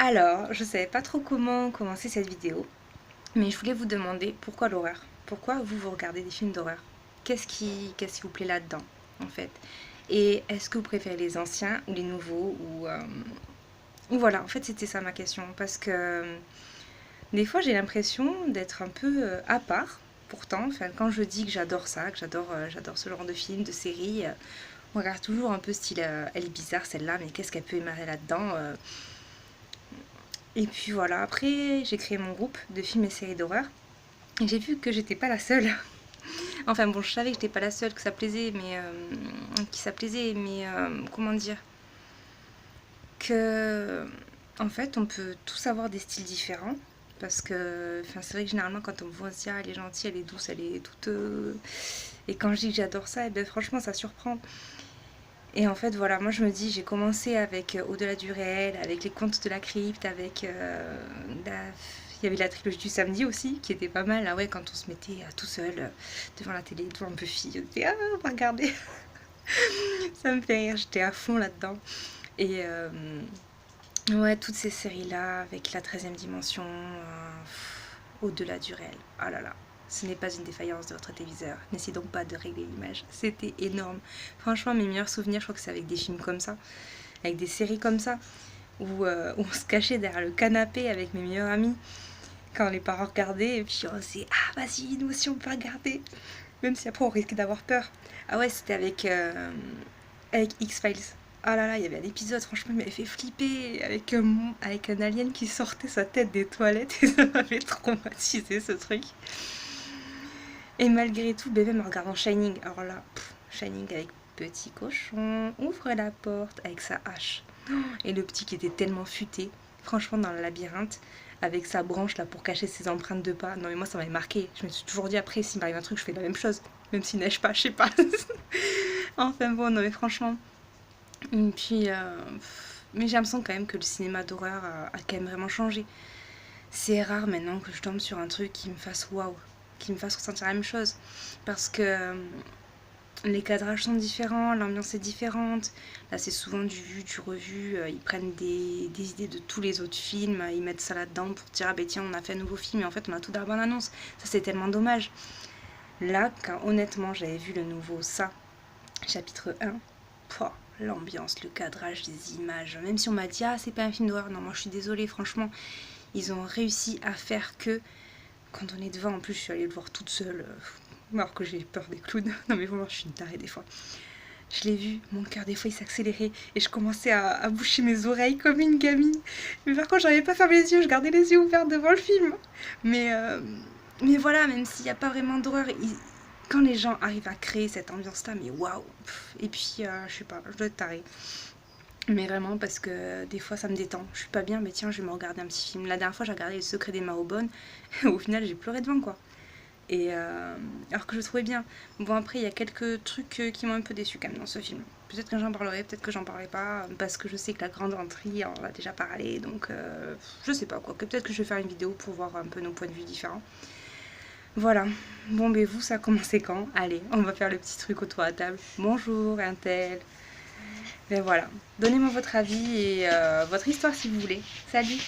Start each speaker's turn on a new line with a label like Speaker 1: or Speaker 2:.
Speaker 1: Alors, je savais pas trop comment commencer cette vidéo, mais je voulais vous demander pourquoi l'horreur? Pourquoi vous regardez des films d'horreur? Qu'est-ce qui vous plaît là-dedans, en fait? Et est-ce que vous préférez les anciens ou les nouveaux ou voilà, en fait, c'était ça ma question. Parce que des fois, j'ai l'impression d'être un peu à part. Pourtant, enfin, quand je dis que j'adore ça, que j'adore ce genre de film, de série, on regarde toujours un peu style elle est bizarre celle-là, mais qu'est-ce qu'elle peut émarrer là-dedans Et puis voilà, après j'ai créé mon groupe de films et séries d'horreur. Et j'ai vu que j'étais pas la seule. Enfin bon, je savais que j'étais pas la seule, que ça plaisait, comment dire, que en fait on peut tous avoir des styles différents. Parce que c'est vrai que généralement quand on me voit on se dit ah, elle est gentille, elle est douce, elle est toute... Et quand je dis que j'adore ça, et ben franchement ça surprend. Et en fait voilà, moi je me dis, j'ai commencé avec Au-delà du réel, avec les contes de la crypte, avec la il y avait la trilogie du samedi aussi, qui était pas mal. Ah ouais, quand on se mettait tout seul devant la télé, tout un peu fille, on était ah, on va regarder. Ça me fait rire, j'étais à fond là-dedans. Et ouais, toutes ces séries-là, avec la 13e dimension, au-delà du réel. Ah là là, ce n'est pas une défaillance de votre téléviseur. N'essayez donc pas de régler l'image. C'était énorme. Franchement, mes meilleurs souvenirs, je crois que c'est avec des films comme ça, avec des séries comme ça, où on se cachait derrière le canapé avec mes meilleurs amis quand les parents regardaient, et puis on s'est ah vas-y, nous aussi on peut regarder, même si après on risquait d'avoir peur. Ah ouais, c'était avec X-Files. Ah là là, il y avait un épisode, franchement, il m'avait fait flipper avec un alien qui sortait sa tête des toilettes et ça m'avait traumatisé ce truc. Et malgré tout, bébé me regardant Shining. Alors là, Shining avec petit cochon, ouvre la porte avec sa hache. Et le petit qui était tellement futé, franchement, dans le labyrinthe, avec sa branche là pour cacher ses empreintes de pas. Non, mais moi, ça m'avait marqué. Je me suis toujours dit après, s'il m'arrive un truc, je fais la même chose. Même s'il neige pas, je sais pas. Enfin bon, non, mais franchement. Et puis, mais j'ai l'impression quand même que le cinéma d'horreur a quand même vraiment changé. C'est rare maintenant que je tombe sur un truc qui me fasse waouh, qui me fasse ressentir la même chose. Parce que les cadrages sont différents, l'ambiance est différente. Là, c'est souvent du vu, du revu. Ils prennent des idées de tous les autres films, ils mettent ça là-dedans pour dire ah ben tiens, on a fait un nouveau film et en fait on a tout dans la bande-annonce. Ça, c'est tellement dommage. Là, quand honnêtement j'avais vu le nouveau Ça, chapitre 1, pouah, l'ambiance, le cadrage, les images, même si on m'a dit ah c'est pas un film d'horreur, non moi je suis désolée, franchement, ils ont réussi à faire que quand on est devant, en plus je suis allée le voir toute seule, alors que j'ai peur des clowns, non mais vraiment je suis une tarée des fois. Je l'ai vu, mon cœur des fois il s'accélérait et je commençais à boucher mes oreilles comme une gamine. Mais par contre j'arrivais pas à fermer les yeux, je gardais les yeux ouverts devant le film. Mais, euh, mais voilà, même s'il n'y a pas vraiment d'horreur, quand les gens arrivent à créer cette ambiance-là, mais waouh. Et puis, je sais pas, je dois être tarée. Mais vraiment, parce que des fois, ça me détend. Je suis pas bien, mais tiens, je vais me regarder un petit film. La dernière fois, j'ai regardé Le Secret des Marrowbone. Au final, j'ai pleuré devant, quoi. Et alors que je trouvais bien. Bon, après, il y a quelques trucs qui m'ont un peu déçu quand même dans ce film. Peut-être que j'en parlerai, peut-être que j'en parlerai pas, parce que je sais que la grande intrigue, on en a déjà parlé, donc je sais pas quoi. Peut-être que je vais faire une vidéo pour voir un peu nos points de vue différents. Voilà. Bon, ben vous, ça a commencé quand? Allez, on va faire le petit truc autour de la table. Bonjour, un tel. Ben voilà. Donnez-moi votre avis et votre histoire si vous voulez. Salut!